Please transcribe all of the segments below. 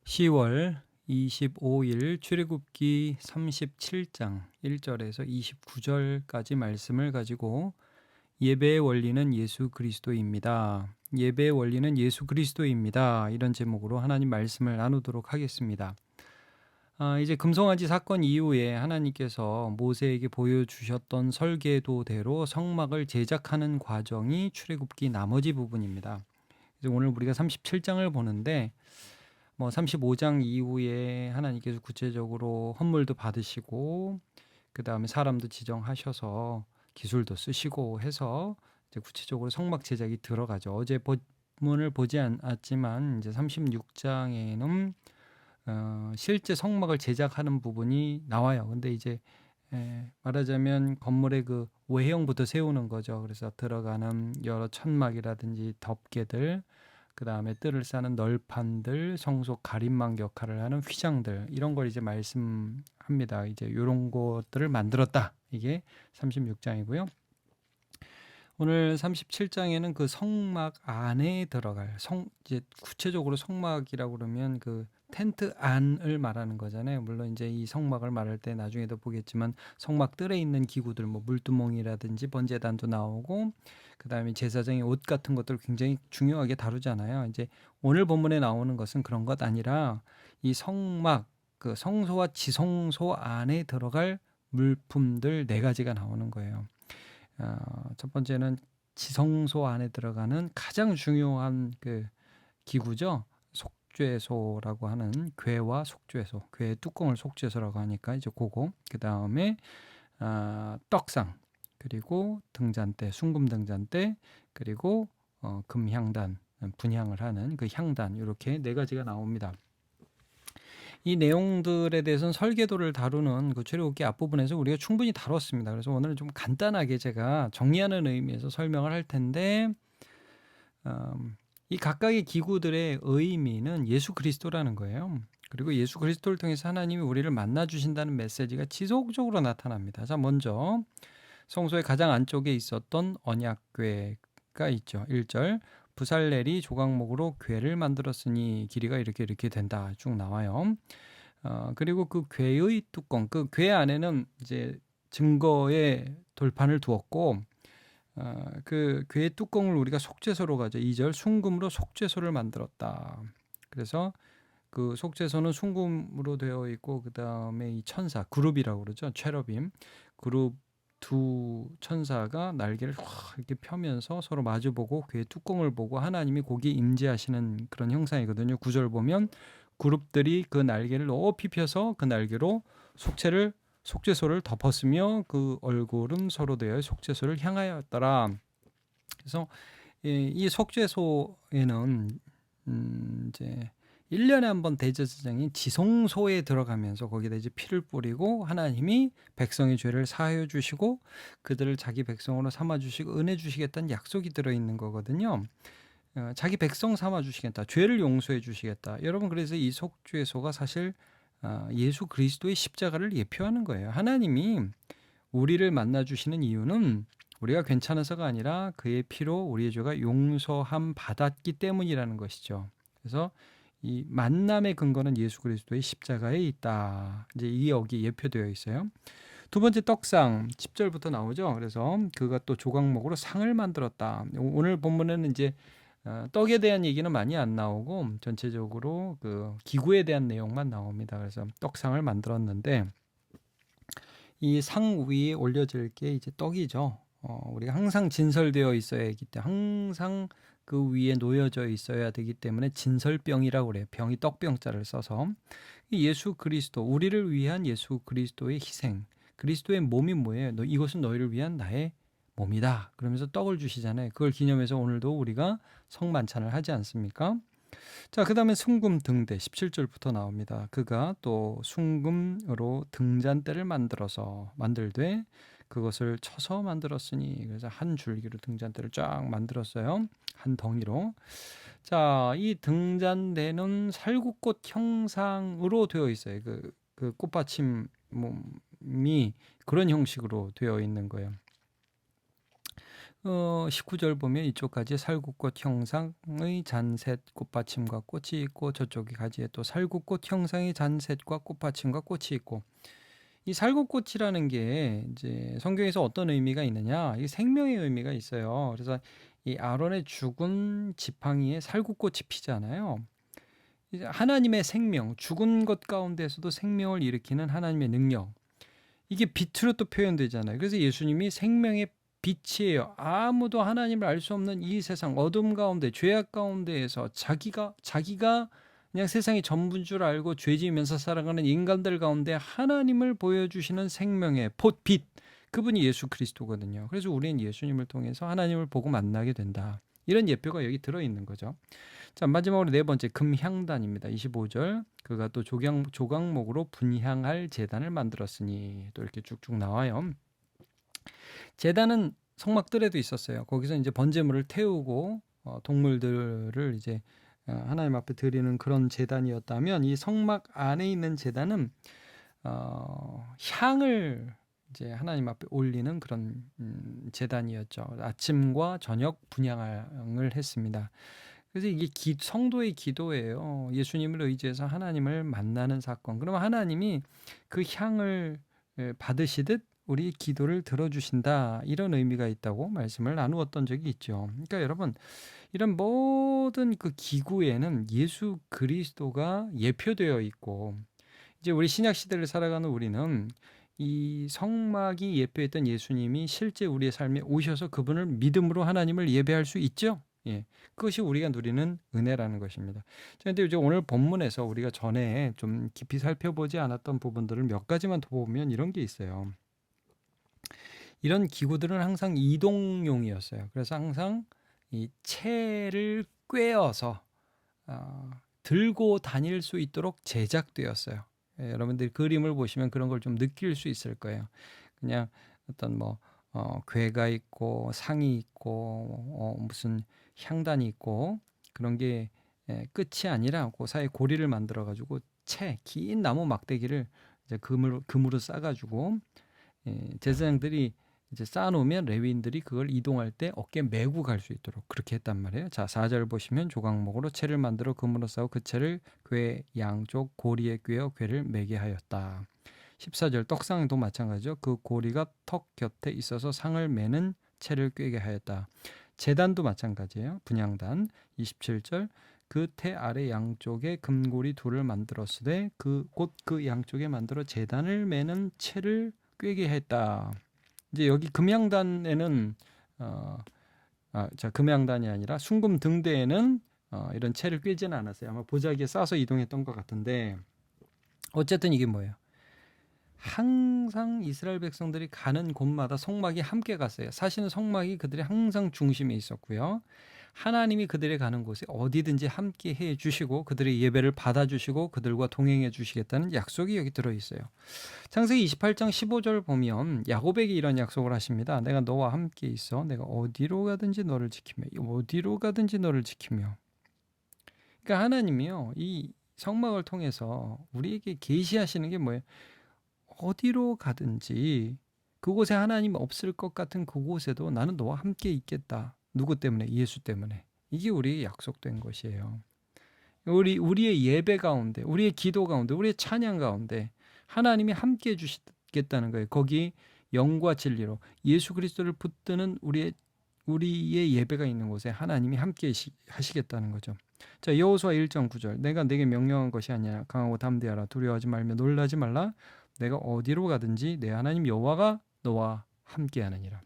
10월 25일 출애굽기 37장 1절에서 29절까지 말씀을 가지고 예배의 원리는 예수 그리스도입니다. 예배의 원리는 예수 그리스도입니다. 이런 제목으로 하나님 말씀을 나누도록 하겠습니다. 이제 금송아지 사건 이후에 하나님께서 모세에게 보여주셨던 설계도대로 성막을 제작하는 과정이 출애굽기 나머지 부분입니다. 그래서 오늘 우리가 37장을 보는데 35장 이후에 하나님께서 구체적으로 헌물도 받으시고 그 다음에 사람도 지정하셔서 기술도 쓰시고 해서 이제 구체적으로 성막 제작이 들어가죠. 어제 본문을 보지 않았지만 이제 36장에는 실제 성막을 제작하는 부분이 나와요. 근데 이제 말하자면 건물의 그 외형부터 세우는 거죠. 그래서 들어가는 여러 천막이라든지 덮개들, 그 다음에 뜰을 싸는 널판들, 성소 가림막 역할을 하는 휘장들, 이런 걸 이제 말씀합니다. 이제 이런 것들을 만들었다. 이게 36장이고요. 오늘 37장에는 그 성막 안에 들어갈 이제 구체적으로 성막이라고 그러면 그 텐트 안을 말하는 거잖아요. 물론 이제 이 성막을 말할 때 나중에도 보겠지만 성막 뜰에 있는 기구들, 물두멍이라든지 번제단도 나오고, 그 다음에 제사장의 옷 같은 것들을 굉장히 중요하게 다루잖아요. 이제 오늘 본문에 나오는 것은 그런 것 아니라 이 성막, 그 성소와 지성소 안에 들어갈 물품들 네 가지가 나오는 거예요. 첫 번째는 지성소 안에 들어가는 가장 중요한 그 기구죠. 속죄소라고 하는 괴와 속죄소, 괴의 뚜껑을 속죄소라고 하니까 이제 그거. 그 다음에 떡상, 그리고 등잔대, 순금 등잔대, 그리고 금향단, 분향을 하는 그 향단, 이렇게 네 가지가 나옵니다. 이 내용들에 대해서는 설계도를 다루는 그 출애굽기 앞부분에서 우리가 충분히 다뤘습니다. 그래서 오늘은 좀 간단하게 제가 정리하는 의미에서 설명을 할 텐데, 이 각각의 기구들의 의미는 예수 그리스도라는 거예요. 그리고 예수 그리스도를 통해서 하나님이 우리를 만나 주신다는 메시지가 지속적으로 나타납니다. 자, 먼저 성소의 가장 안쪽에 있었던 언약궤가 있죠. 1절, 부살렐이 조각목으로 궤를 만들었으니 길이가 이렇게 된다. 쭉 나와요. 그리고 그 궤의 뚜껑, 그 궤 안에는 이제 증거의 돌판을 두었고, 그 궤의 뚜껑을 우리가 속죄소로 가죠. 2절, 순금으로 속죄소를 만들었다. 그래서 그 속죄소는 순금으로 되어 있고, 그 다음에 이 천사, 그룹이라고 그러죠. 체러빔, 그룹 두 천사가 날개를 확 이렇게 펴면서 서로 마주보고 궤의 뚜껑을 보고 하나님이 거기에 임재하시는 그런 형상이거든요. 9절 보면 그룹들이 그 날개를 높이 펴서 그 날개로 속죄소를 덮었으며 그 얼굴은 서로 대하여 속죄소를 향하였더라. 그래서 이 속죄소에는 이제 1년에 한 번 대제사장이 지성소에 들어가면서 거기다 이제 피를 뿌리고 하나님이 백성의 죄를 사하여 주시고 그들을 자기 백성으로 삼아 주시고 은혜 주시겠다는 약속이 들어있는 거거든요. 자기 백성 삼아 주시겠다, 죄를 용서해 주시겠다. 여러분, 그래서 이 속죄소가 사실 예수 그리스도의 십자가를 예표하는 거예요. 하나님이 우리를 만나 주시는 이유는 우리가 괜찮아서가 아니라 그의 피로 우리의 죄가 용서함 받았기 때문이라는 것이죠. 그래서 이 만남의 근거는 예수 그리스도의 십자가에 있다. 이제 이 여기 예표되어 있어요. 두 번째, 떡상 10절부터 나오죠. 그래서 그가 또 조각목으로 상을 만들었다. 오늘 본문에는 이제 떡에 대한 얘기는 많이 안 나오고 전체적으로 그 기구에 대한 내용만 나옵니다. 그래서 떡상을 만들었는데 이 상 위에 올려질 게 이제 떡이죠. 우리가 항상 진설되어 있어야 하기 때문에, 항상 그 위에 놓여져 있어야 되기 때문에 진설병이라고 그래요. 병이 떡병자를 써서. 예수 그리스도, 우리를 위한 예수 그리스도의 희생, 그리스도의 몸이 뭐예요? 이것은 너희를 위한 나의 몸이다. 그러면서 떡을 주시잖아요. 그걸 기념해서 오늘도 우리가 성만찬을 하지 않습니까? 자, 그 다음에 순금 등대 17절부터 나옵니다. 그가 또 순금으로 등잔대를 만들되 그것을 쳐서 만들었으니, 그래서 한 줄기로 등잔대를 쫙 만들었어요. 한 덩이로. 자, 이 등잔대는 살구꽃 형상으로 되어 있어요. 그 꽃받침이 그런 형식으로 되어 있는 거예요. 19절 보면 이쪽까지 살구꽃 형상의 잔셋 꽃받침과 꽃이 있고 저쪽에 가지에 또 살구꽃 형상의 잔셋과 꽃받침과 꽃이 있고, 이 살구꽃이라는 게 이제 성경에서 어떤 의미가 있느냐? 이 생명의 의미가 있어요. 그래서 이 아론의 죽은 지팡이에 살구꽃이 피잖아요. 이제 하나님의 생명, 죽은 것 가운데서도 생명을 일으키는 하나님의 능력. 이게 빛으로 또 표현되잖아요. 그래서 예수님이 생명의 빛이에요. 아무도 하나님을 알 수 없는 이 세상 어둠 가운데, 죄악 가운데에서 자기가 그냥 세상이 전부인 줄 알고 죄지으면서 살아가는 인간들 가운데 하나님을 보여주시는 생명의 빛, 그분이 예수 그리스도거든요. 그래서 우리는 예수님을 통해서 하나님을 보고 만나게 된다. 이런 예표가 여기 들어있는 거죠. 자, 마지막으로 네 번째, 금향단입니다. 25절. 그가 또 조각목으로 분향할 제단을 만들었으니, 또 이렇게 쭉쭉 나와요. 제단은 성막들에도 있었어요. 거기서 이제 번제물을 태우고 동물들을 이제 하나님 앞에 드리는 그런 제단이었다면, 이 성막 안에 있는 제단은 향을 이제 하나님 앞에 올리는 그런 제단이었죠. 아침과 저녁 분향을 했습니다. 그래서 이게 성도의 기도예요. 예수님을 의지해서 하나님을 만나는 사건. 그러면 하나님이 그 향을 받으시듯 우리 기도를 들어주신다, 이런 의미가 있다고 말씀을 나누었던 적이 있죠. 그러니까 여러분, 이런 모든 그 기구에는 예수 그리스도가 예표되어 있고, 이제 우리 신약 시대를 살아가는 우리는 이 성막이 예표했던 예수님이 실제 우리의 삶에 오셔서 그분을 믿음으로 하나님을 예배할 수 있죠. 예, 그것이 우리가 누리는 은혜라는 것입니다. 그런데 이제 오늘 본문에서 우리가 전에 좀 깊이 살펴보지 않았던 부분들을 몇 가지만 더 보면 이런 게 있어요. 이런 기구들은 항상 이동용이었어요. 그래서 항상 이 채를 꿰어서 들고 다닐 수 있도록 제작되었어요. 예, 여러분들 그림을 보시면 그런 걸 좀 느낄 수 있을 거예요. 그냥 어떤 궤가 있고 상이 있고 무슨 향단이 있고 그런 게 끝이 아니라 그 사이에 고리를 만들어 가지고 긴 나무 막대기를 이제 금으로 싸가지고 제사장들이 이제 쌓아놓으면 레위인들이 그걸 이동할 때 어깨에 메고 갈 수 있도록 그렇게 했단 말이에요. 자, 4절 보시면 조각목으로 채를 만들어 금으로 싸고 그 채를 궤 양쪽 고리에 꿰어 궤를 매게 하였다. 14절 떡상도 마찬가지죠. 그 고리가 턱 곁에 있어서 상을 매는 채를 꿰게 하였다. 제단도 마찬가지예요. 분향단. 27절 그 태 아래 양쪽에 금고리 둘을 만들었으되 곧 그 양쪽에 만들어 제단을 매는 채를 꿰게 했다. 이제 여기 금향단에는 금향단이 아니라 순금 등대에는 이런 채를 꿰지는 않았어요. 아마 보자기에 싸서 이동했던 것 같은데, 어쨌든 이게 뭐예요? 항상 이스라엘 백성들이 가는 곳마다 성막이 함께 갔어요. 사실은 성막이 그들의 항상 중심에 있었고요. 하나님이 그들이 가는 곳에 어디든지 함께 해 주시고 그들의 예배를 받아주시고 그들과 동행해 주시겠다는 약속이 여기 들어있어요. 창세기 28장 15절 보면 야곱에게 이런 약속을 하십니다. 내가 너와 함께 있어. 내가 어디로 가든지 너를 지키며 어디로 가든지 너를 지키며. 그러니까 하나님이요, 이 성막을 통해서 우리에게 계시하시는 게 뭐예요? 어디로 가든지 그곳에 하나님 없을 것 같은 그곳에도 나는 너와 함께 있겠다. 누구 때문에? 예수 때문에. 이게 우리의 약속된 것이에요. 우리의 예배 가운데, 우리의 기도 가운데, 우리의 찬양 가운데 하나님이 함께 해주시겠다는 거예요. 거기 영과 진리로 예수 그리스도를 붙드는 우리의 예배가 있는 곳에 하나님이 함께 하시겠다는 거죠. 자, 여호수아 1장 9절. 내가 내게 명령한 것이 아니라 강하고 담대하라. 두려워하지 말며 놀라지 말라. 내가 어디로 가든지 내 하나님 여호와가 너와 함께하느니라.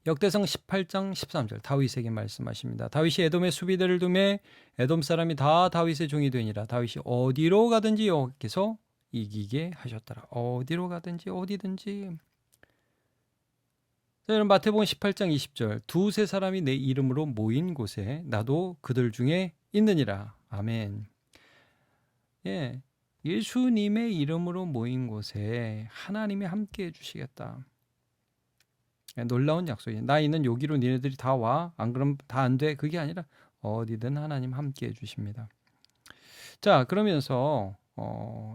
역대성 18장 13절 다윗에게 말씀하십니다. 다윗이 에돔의 수비대를 두매 에돔 사람이 다 다윗의 종이 되니라. 다윗이 어디로 가든지 여호와께서 이기게 하셨더라. 어디로 가든지 어디든지. 자, 여러분 마태복음 18장 20절 두세 사람이 내 이름으로 모인 곳에 나도 그들 중에 있느니라. 아멘. 예, 예수님의 이름으로 모인 곳에 하나님이 함께 해주시겠다. 놀라운 약속이에요. 나 있는 여기로 니네들이 다 와. 안 그러면 다 안 돼. 그게 아니라 어디든 하나님 함께 해주십니다. 자, 그러면서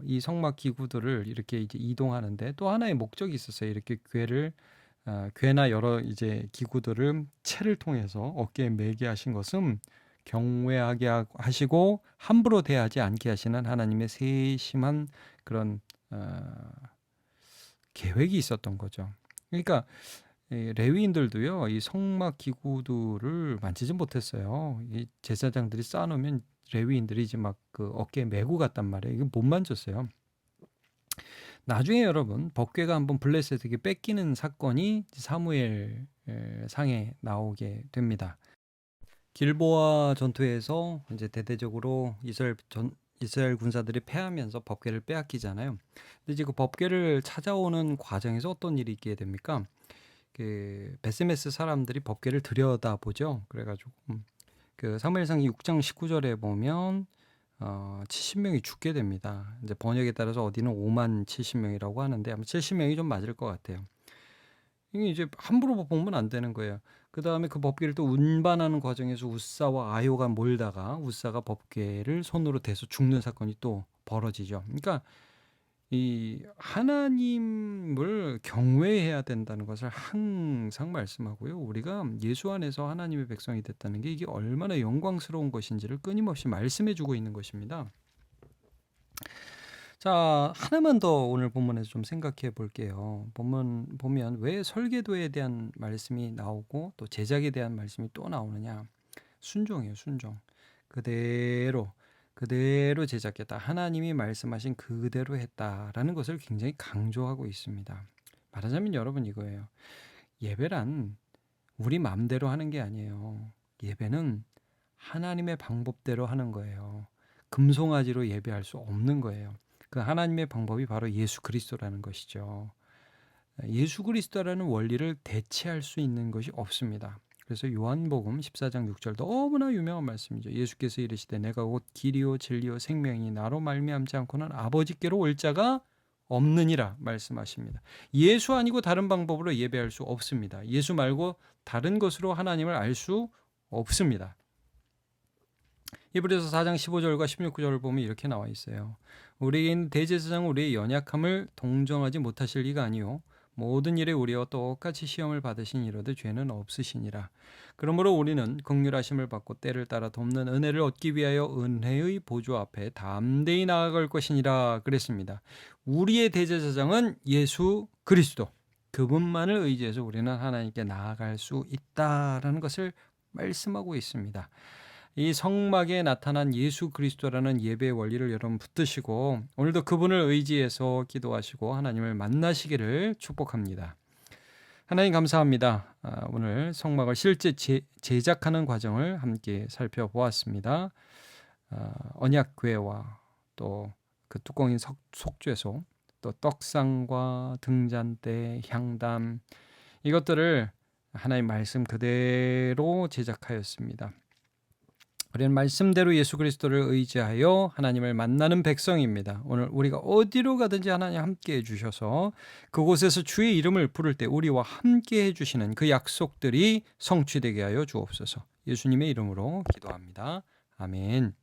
이 성막 기구들을 이렇게 이제 이동하는데 또 하나의 목적이 있었어요. 이렇게 궤를 괴나 여러 이제 기구들을 채를 통해서 어깨에 매게 하신 것은 경외하게 하시고 함부로 대하지 않게 하시는 하나님의 세심한 그런 계획이 있었던 거죠. 그러니까 이 레위인들도요, 이 성막 기구들을 만지지 못했어요. 이 제사장들이 쌓아놓으면 레위인들이 이제 막 그 어깨에 메고 갔단 말이에요. 이거 못 만졌어요. 나중에 여러분 법궤가 한번 블레셋에게 뺏기는 사건이 사무엘 상에 나오게 됩니다. 길보아 전투에서 이제 대대적으로 이스라엘 군사들이 패하면서 법궤를 빼앗기잖아요. 근데 이제 그 법궤를 찾아오는 과정에서 어떤 일이 있게 됩니까? 그 베스메스 사람들이 법궤를 들여다보죠. 그래가지고 그 사무엘상 6장 19절에 보면 70명이 죽게 됩니다. 이제 번역에 따라서 어디는 5만 70명이라고 하는데 아마 70명이 좀 맞을 것 같아요. 이게 이제 함부로 보면 안 되는 거예요. 그 다음에 그 법궤를 또 운반하는 과정에서 우사와 아요가 몰다가 우사가 법궤를 손으로 대서 죽는 사건이 또 벌어지죠. 그러니까 이 하나님을 경외해야 된다는 것을 항상 말씀하고요. 우리가 예수 안에서 하나님의 백성이 됐다는 게 이게 얼마나 영광스러운 것인지를 끊임없이 말씀해 주고 있는 것입니다. 자, 하나만 더 오늘 본문에서 좀 생각해 볼게요. 본문 보면 왜 설계도에 대한 말씀이 나오고 또 제작에 대한 말씀이 또 나오느냐. 순종이에요, 순종. 그대로 제작했다. 하나님이 말씀하신 그대로 했다라는 것을 굉장히 강조하고 있습니다. 말하자면 여러분 이거예요. 예배란 우리 마음대로 하는 게 아니에요. 예배는 하나님의 방법대로 하는 거예요. 금송아지로 예배할 수 없는 거예요. 그 하나님의 방법이 바로 예수 그리스도라는 것이죠. 예수 그리스도라는 원리를 대체할 수 있는 것이 없습니다. 그래서 요한복음 14장 6절 너무나 유명한 말씀이죠. 예수께서 이르시되 내가 곧 길이요 진리요 생명이 나로 말미암지 않고는 아버지께로 올 자가 없느니라 말씀하십니다. 예수 아니고 다른 방법으로 예배할 수 없습니다. 예수 말고 다른 것으로 하나님을 알 수 없습니다. 히브리서 4장 15절과 16절을 보면 이렇게 나와 있어요. 우리에게는 대제사장은 우리의 연약함을 동정하지 못하실 리가 아니요 모든 일에 우리와 똑같이 시험을 받으신 이로도 죄는 없으시니라. 그러므로 우리는 긍휼하심을 받고 때를 따라 돕는 은혜를 얻기 위하여 은혜의 보좌 앞에 담대히 나아갈 것이니라 그랬습니다. 우리의 대제사장은 예수 그리스도, 그분만을 의지해서 우리는 하나님께 나아갈 수 있다라는 것을 말씀하고 있습니다. 이 성막에 나타난 예수 그리스도라는 예배의 원리를 여러분 붙드시고 오늘도 그분을 의지해서 기도하시고 하나님을 만나시기를 축복합니다. 하나님 감사합니다. 오늘 성막을 실제 제작하는 과정을 함께 살펴보았습니다. 언약궤와 또 그 뚜껑인 속죄소, 또 떡상과 등잔대, 향담 이것들을 하나님 말씀 그대로 제작하였습니다. 우리는 말씀대로 예수 그리스도를 의지하여 하나님을 만나는 백성입니다. 오늘 우리가 어디로 가든지 하나님 함께 해주셔서 그곳에서 주의 이름을 부를 때 우리와 함께 해주시는 그 약속들이 성취되게 하여 주옵소서. 예수님의 이름으로 기도합니다. 아멘.